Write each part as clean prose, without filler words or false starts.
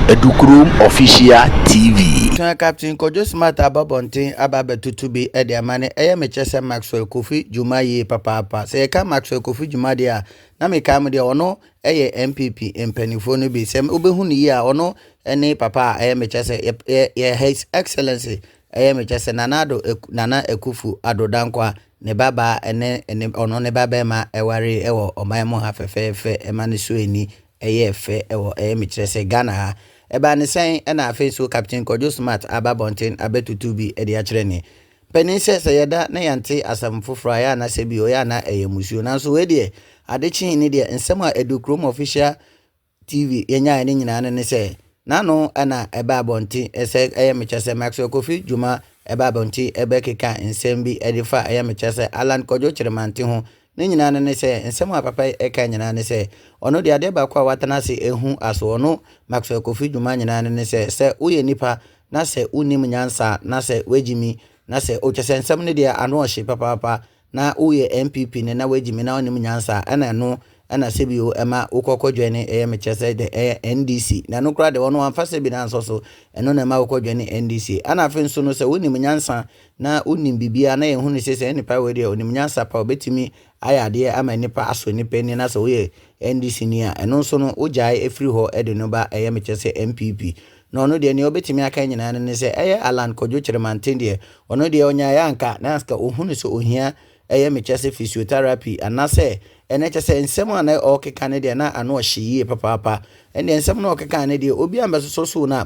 Edukrum Official TV. Captain Kojo Smart ababontin ababetutu bi e de amane eye mechese Maxwell Kofi Juma ye papa se ka Maxwell Kofi Juma de a na me ka me de ono eye MPP empanifo no bi se obehu ni ye a ono ene papa eye mechese ye His Excellency eye mechese Nana Ekufu Adodankwa ne baba ene ono ne baba ma eware ewo oman mo ha fefefe emane so eni eye fe ewo eye mechese Ghana ha eba ne sen na afi so Captain Kojo Smart ababonten abetutu bi e de akyerene penin se yeda na yante asam foforo ya na se bi o ya na eyemusuo na so we de adechi ni de nsem a Edukrum Official TV yenya ne nyina ne se nano na eba abonten ese mechese Maxwell Kofi Juma eba abonten ebe keka nsem bi edifa mechese Alan Kojo Chiremante ho ne nyina ne se nsem a papa eka nyina ne se ono de ade ba kwa watana se ehu aso ono Maxwell Kofi Juma nyina ne se uye nipa na se unim nyansa na se wagyimi na se ochese nsem ne de ano ohye papa na uye MPP ne na wagyimi na onim nyansa ana no ana sebio ema ukokodwene mechese de NDC na no kra de ono amfase bi na so eno na ma ukokodwene NDC ana afenso no se unim nyansa na unim bibia na yehu ne se nipa we de unim nyansa pa obetimi ayade ama nipa aso nipa ni na so we NDC ni a eno so no ujai efri ho ede no ba mechese MPP no no de ni obetimi aka nyina ne se Alan Kojo Chiremante de ono de onya ya nka na ska ohunu so ohia mechese physiotherapy anase ene chese nsem ana okeka ne de na ano hyiye papa ene nsem na okeka ne de obi ambeso so na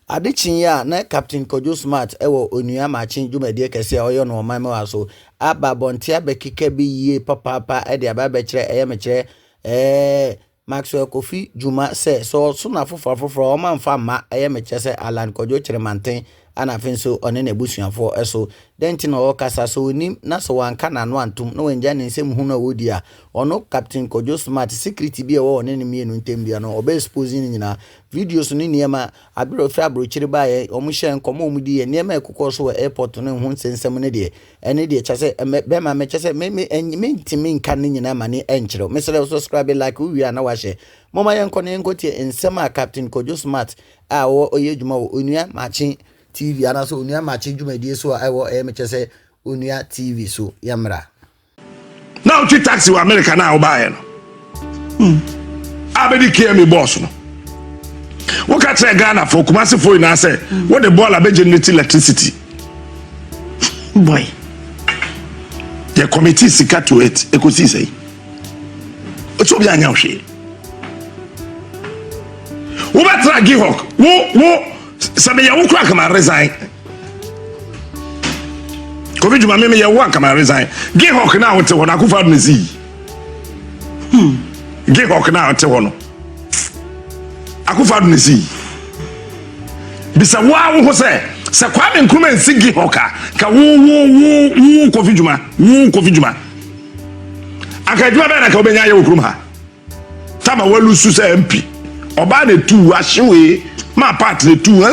adechin ya na Captain Kojo Smart ewo onua machin dwumade kese oyo no man ma so ababonte abekeka bi yiye papa e de ababe kire mechire Maxwell Kofi Juma se so na foforo o man fa ma mechese Alan Kojo Chiremante ana finso one na busuafo eso denti na o kasa so nim na so wanka na no antum no wenja ne nsem hu na wodi a ono Captain Kojo Smart security bi e wo one ne mienu ntem bia no obe exposing nyina videos ni niema abiro fra brochiri ba ye omu hye nkomo omu di ye niema ekukọ so airport no hu nsensem ne de ene de chase be ma me chase me ntimi nka ne nyina ma ne enkyero mesele subscribe like wi na wa hye moma ye nkọ ne nkotie nsem a Captain Kojo Smart a wo oyedwuma wo onua machin TV ana so onua machin dwumadie so a wo mechese onua TV so yamra now tu taxi wa America na obaye no abedi KM boss no what can I Ghana for Kumasi for in say what the ball abe generate electricity boy the committee sika to it ekosi say otu obi anya hwe wo betra gihok wo sabe ya wo kra kama resign Kofi Juma me ya wo kama resign gihok na wote ho na Akufo Addo nsi gihok na wote ho no Akufo Addo nsi bisa wa wo se Kwame Nkrumah nsi gihok ka wo Kofi Juma akaduma be na ka obenya ye okrum ha tama walu su se MP oba na tu ahyewe ma part na tu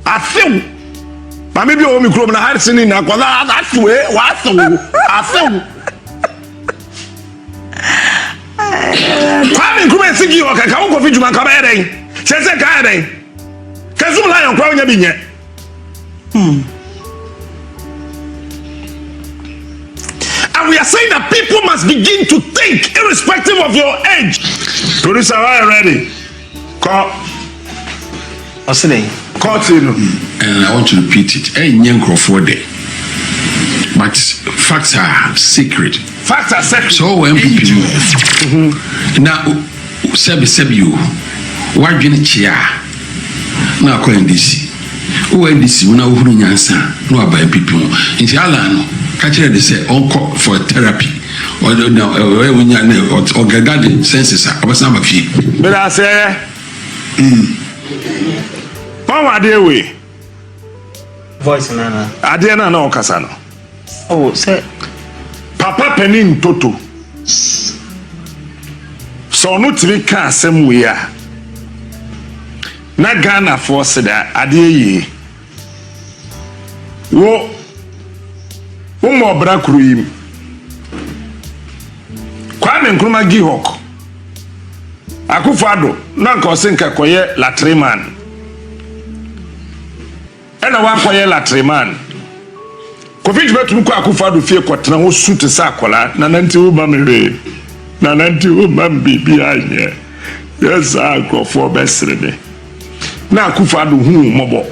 afew ba me bi o mi krom na harsini na kwala afewe wa afew Kwame Nkrumah sigi o ka wo Kofi Juma ka ba yeden sese ka yeden ka zum lion kwa onya binye and we are saying that people must begin to think irrespective of your age. Producer, are you ready? Call. What's the name? Call to and I want to repeat it. But facts are secret. Facts are secret. So when people now sebi you why do you chia now call NDC who NDC when I who nyansa no about people in Alan catch they say on for therapy or no when you or garden senses about some of you but I say Mama dey we voice nana Adena na okasa no oh say papa penin toto so no tiri ka asem we a na Ghana for seda ade yi wo mo bra kuru yim Kwame Nkrumah gihok Akufo-Addo na nka osenka koye latreman ena wa koye latreman Kofi Juma tumi ko Akufo-Addo fie kwotena ho suit sa akola na nanti wo ma mewe na nanti wo ma bibi anye yes akrofo besrede na Akufo-Addo hu mobo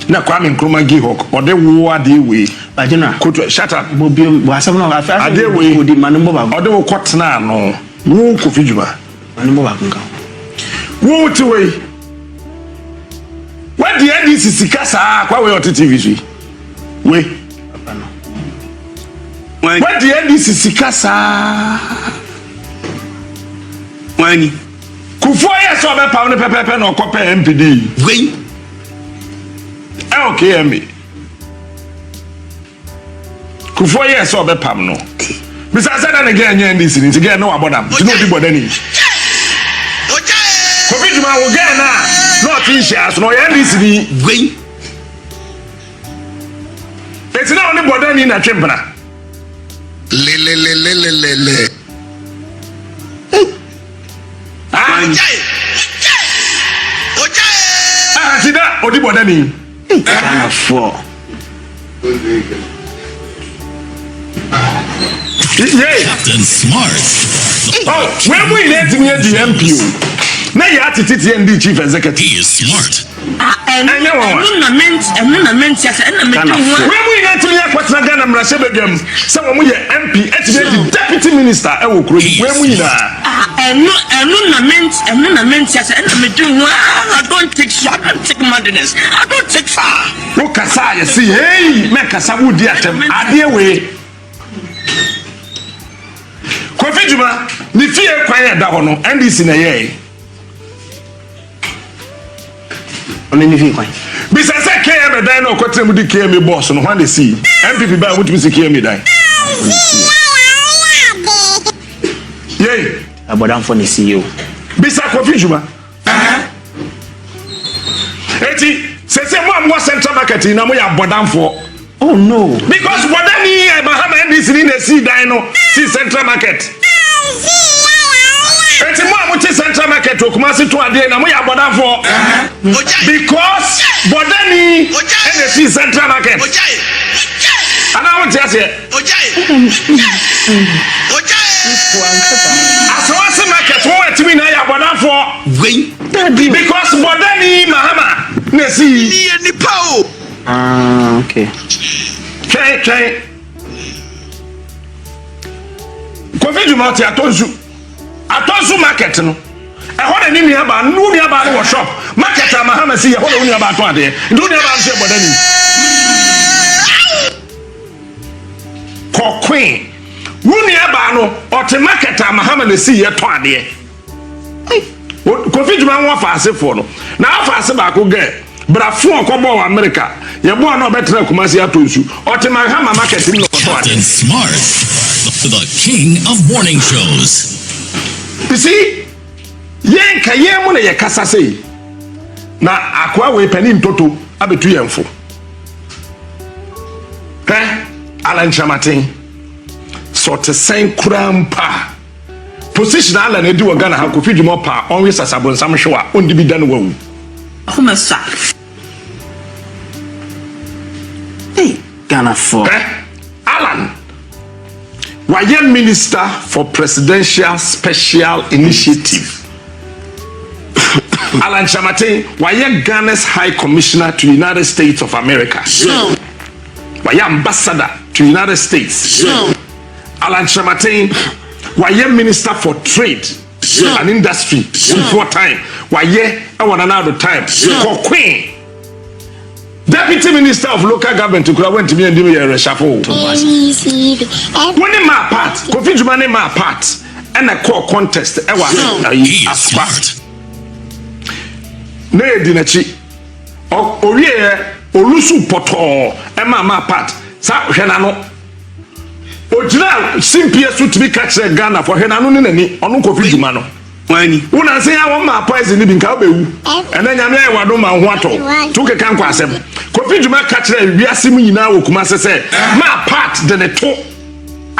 na Kwame Nkrumah Gihok ode wo ade we Bajina koto shut up bobi wasam na afa ade we odi manumbo ba ode wo kwotena no wo Kofi Juma manumbo ba kunka wo ti we what the NDC sikasa kwa we ot TV so we what the NDC sikasa wani Kufo yes so be pa no pepepe na okope MPD we okay me Kufo yes so be pam no bisa say that again NDC ni again no abodam you know the bodani Kofi Juma wo get na not in shares no NDC ni we it's not only bodani na twempana le sida odi bodani kana fo Captain Smart. oh when we let me the MP na ya attitude ND chief executive He is smart. when we let me akwatna Ghana mrase bedwam say wo ye MP etibe deputy minister e wo kuro when we na I don't take madness. I don't take far. wo kasa ye see hey me kasa wo di atem ade we Kofi Juma ni fie kwan ya da ho no NDC na ye oni ni fi kwan bisa se KM dan no kotre mu di KM boss no when they see MPP ba wo tumi see KM dan ye abodam for ni CEO bisa Kofi Juma eti se mo am central market na mo ya bodamfo oh no because bodani Abraham NDC ni na see dan no see central market eti mo am central market o kuma se to ade na mo ya bodamfo because bodani na see central market ana mo tiase asawase market wo etimi na ya bodamfo we because bodani mahama na see ni pao okay Try. Kofi Juma ti atonzu market no. E ho na ni nua ba no shop. Market Mahama si e ho na nua ba to ade. Ndu nua ba nse bodani. Ko queen. Nua ba no o te market Mahama na si e to ade. Kofi Juma won fa asefo no. Na fa ase ba ko ge. Brafo okobo America. Ye bo na obetra kumasi atonsu. O te Mahama market ni no to ade. Captain Smart. The king of morning shows. You see, yenka yemu na yekasa sei. Na akwa we pani ntoto abetu yemfo. Alan Chamatin. So te sen krampa. Position Alan edi wo Ghana ha Kofi Juma pa onwe sasabon sam hwa ondi bi dan wawu. Humasa. hey Ghana for Alan Waye Minister for Presidential Special Initiative. Alan Chamatin, Waye Ghana's High Commissioner to United States of America. Waye Ambassador to United States. Alan Chamatin, Waye Minister for Trade and Industry. Before time, Waye Awananado time. Queen. Deputy Minister of Local Government went to me and do me a reshuffle. When in my part, Kofi Juma in my part, and a core contest. He is smart. Ne dinachi. Orie Olusu poto. Emma my part. Sa henano. Ojina simpie su to be catch Ghana for henano ni onu Kofi Juma no. wani Una say I want my poison ni binka obewu. Ene nyame e wado ma ho ato. Tuke kan kwa asem. Kofi Juma catch wiase mu nyina wo kuma se ma part de ne to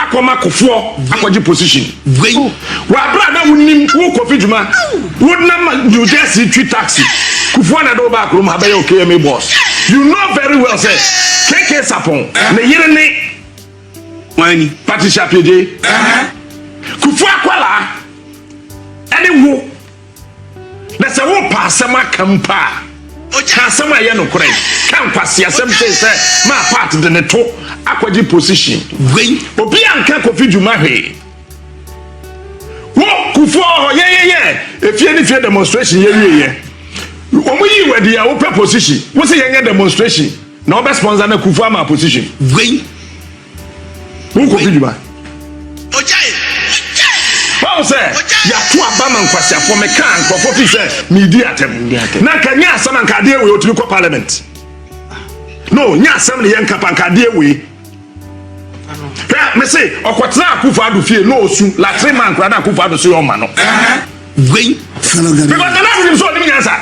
akoma kofo akwaji position Wait. wa bra na wonim wo Kofi Juma wonam New Jersey twi taxi kofo na do ba krom ha ba ye KMA boss you know very well say KK Sapon na yire ne Wani. Patricia Pede kofo akwala ene wo na se wo pa asema kampa o cha asema ye no kore kan kwase asem say ma part de ne to akwaji position Wait. obiaa nka Kofi Juma hwe wo kufo ye efie ni fie demonstration ye wiye omo yi wadi ya wo pe position wo se ye demonstration na obe sponsor na kufo ama position Wait. wo Kofi Juma Ojai. Paul say ya to abama nkwase afo me kan nkofo fi say media atem na kanya asama nka de we otumi ko parliament no nya asam ne ye nka panka de we me say okotena akufo ado fie no osu la 3 man kwada akufo ado so yo ma no Wait. because the last time so ni nyansa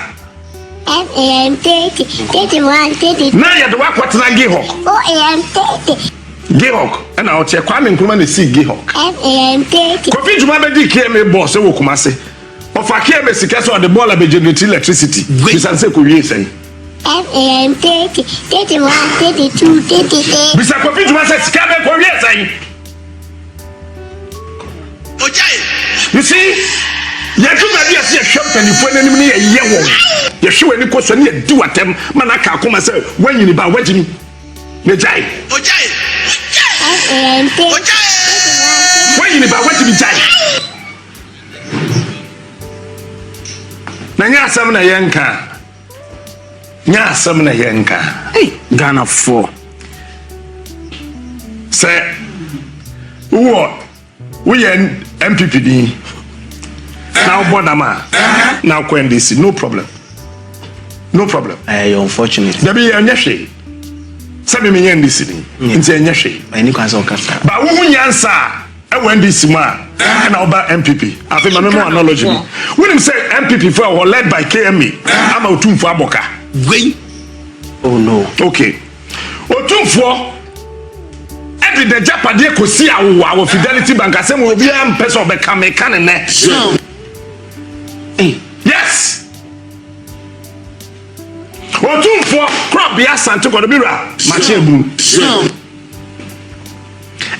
na ya de wakotena Gihok Gihok na o che Kwame Nkrumah na si Gihok Kofi Juma be di KMA boss e wo Kumase of a KMA sika so the ball be generate electricity bisa se ko wie sen bisa Kofi Juma se sika be ko wie sen Ojai. you see ya tuma dia se hwem panifo nanim ne ye wo ye hwe wani ko so ne di watem mana ka akoma se wanyini ba wagyimi me jai Ojai. Ojai. wanyini ba wagyimi jai na nya asam na yenka Hey, Ghana 4. se wo ye MPP din now bodama now NDC no problem You're unfortunate. there be a nyehwe se me nye NDC din nti nyehwe Any kind of kasa. ba wo nyansa e NDC ma na oba MPP afi ma no acknowledge me when him say MPP for were led by KMA ama otumfo aboka Wait. Oh no. okay otumfo edi de japade kosi awo Fidelity Bank asem obi am person obeka me kan ne Hey, yes otumfo crop ya sante ko do bira ma che bu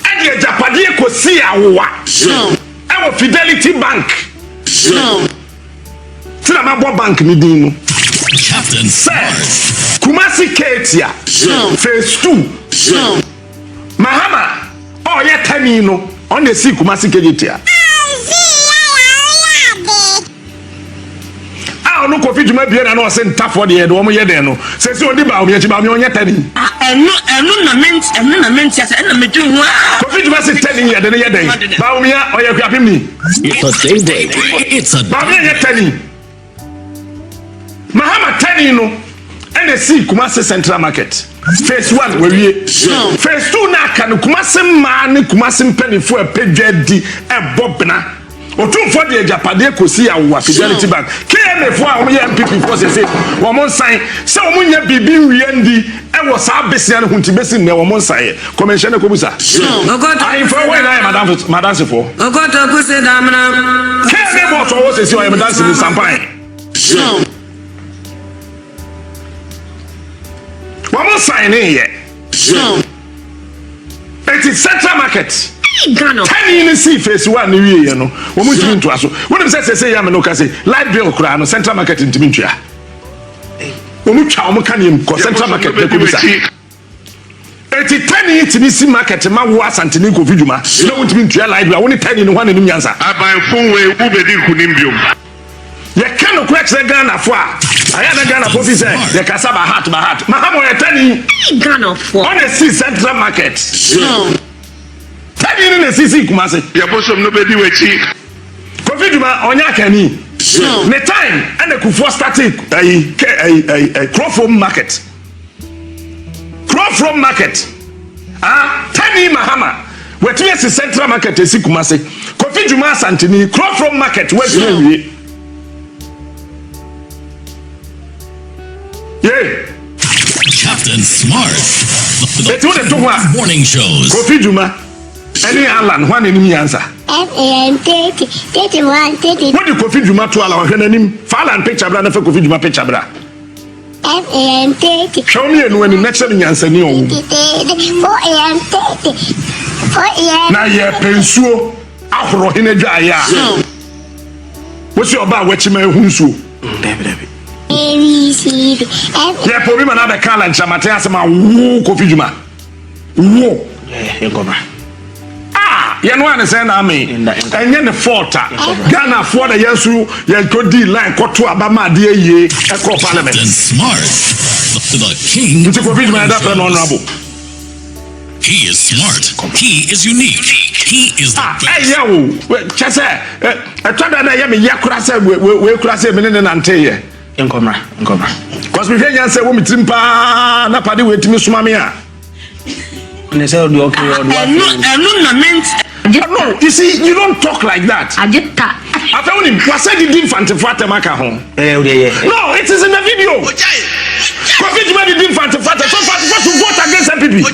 edi de japade kosi awo ewo Fidelity Bank tira ma bo bank ni din no Captain Smart. Kumasi Ketia phase 2 Mahama oh yeah tani no on the see Kumasi Ketia no Kofi Juma bia na no se ntafo de do mo ye den no se se odi ba o me chi ba me onye tani enu na ment asa na medu ho Kofi Juma se tani ye den ye den ba o me ya o ye kwapim ni It's a ba me ye tani Mahama tani no and the see Kumasi Central Market phase 1 we wie phase 2 na ka no Kumasi ma ne Kumasi mpanifo e pedwa di e bobna otumfo de japade kosi awo Fidelity Bank KMA fo a wo MPP fo se wo mon san se wo nya bibi wie ndi e wo sa besia ne hunti besi ne wo mon san convention ko busa ai fo we na madam se fo ogoto ku se damna KMA bo so wo se o madam se sampai wo mon san ne ye it is Central Market Ghana tani ni see phase 1 ni wiye no wo mu timi nto aso wo dem say ya me no ka say light bill kura no Central Market ntimi ntwa wo mu twa wo mu kan yim ko Central Market be ko bisa eti tani ntimi si market ma wo asante ni Kofi Juma na wo ntimi ntwa light bill wo ni tani ni hwane nim nyansa Abanfo we wo bedi kunim biom. ye kan no kura kire Ghana fo a aya na Ghana fo fi say ye kasa ba heart ma ha mo ye tani Ghana for on the see Central Market tani ni na sisi Kumasi Ya bosom no bedi wechi. Kofi Juma onya kani the time and the Kufo started a Crawford market Tani Mahama wetu yesi Central Market esi Kumasi Kofi Juma Santini Crawford market wetu we yeah Captain Smart. It's what the morning shows. Kofi Juma Any Alan, one in the answer. FAN 31 30. What do Kofi Juma to allow him? Fall picture brother for Kofi Juma picture bra. FAN 30. Show me when the next answer new. 4 AM 30. 4 AM. Na ye pensuo ahoro hene dwaaya. What's your about what you may hunsu? ABC. Yeah, for me, another car and Chamate as my woo Kofi Juma. Woo. You know what I'm saying? I mean, and then the fault. Ghana for the Yesu, you could deal line, got to Abama, dear ye, Echo Parliament. And smart. The king It's a Kofi Juma, that's an honorable. He is smart. He is unique. He is the best. Hey, yo, Chessa, I thought that I am a Yakurasa, we cross a minute and Antaya. Because we can't say, woman, Timpa, Napadi, wait to Miss Mamia. And they say, No, you see, you don't talk like that. I told him, I said you didn't fantifata home. yeah. No, it is in the video. Kofi Juma didn't fantifata. So far to vote against MPP.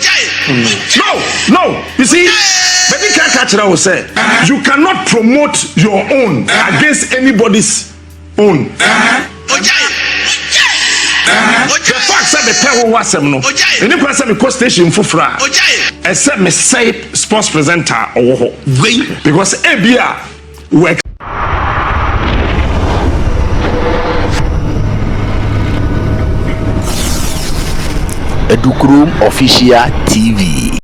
No. You see, but you can't catch that. Say you cannot promote your own against anybody's own. The fact that the pair was no. And if I say me station for fra, except me say sports presenter or because obiaa work. Edukrum Official TV.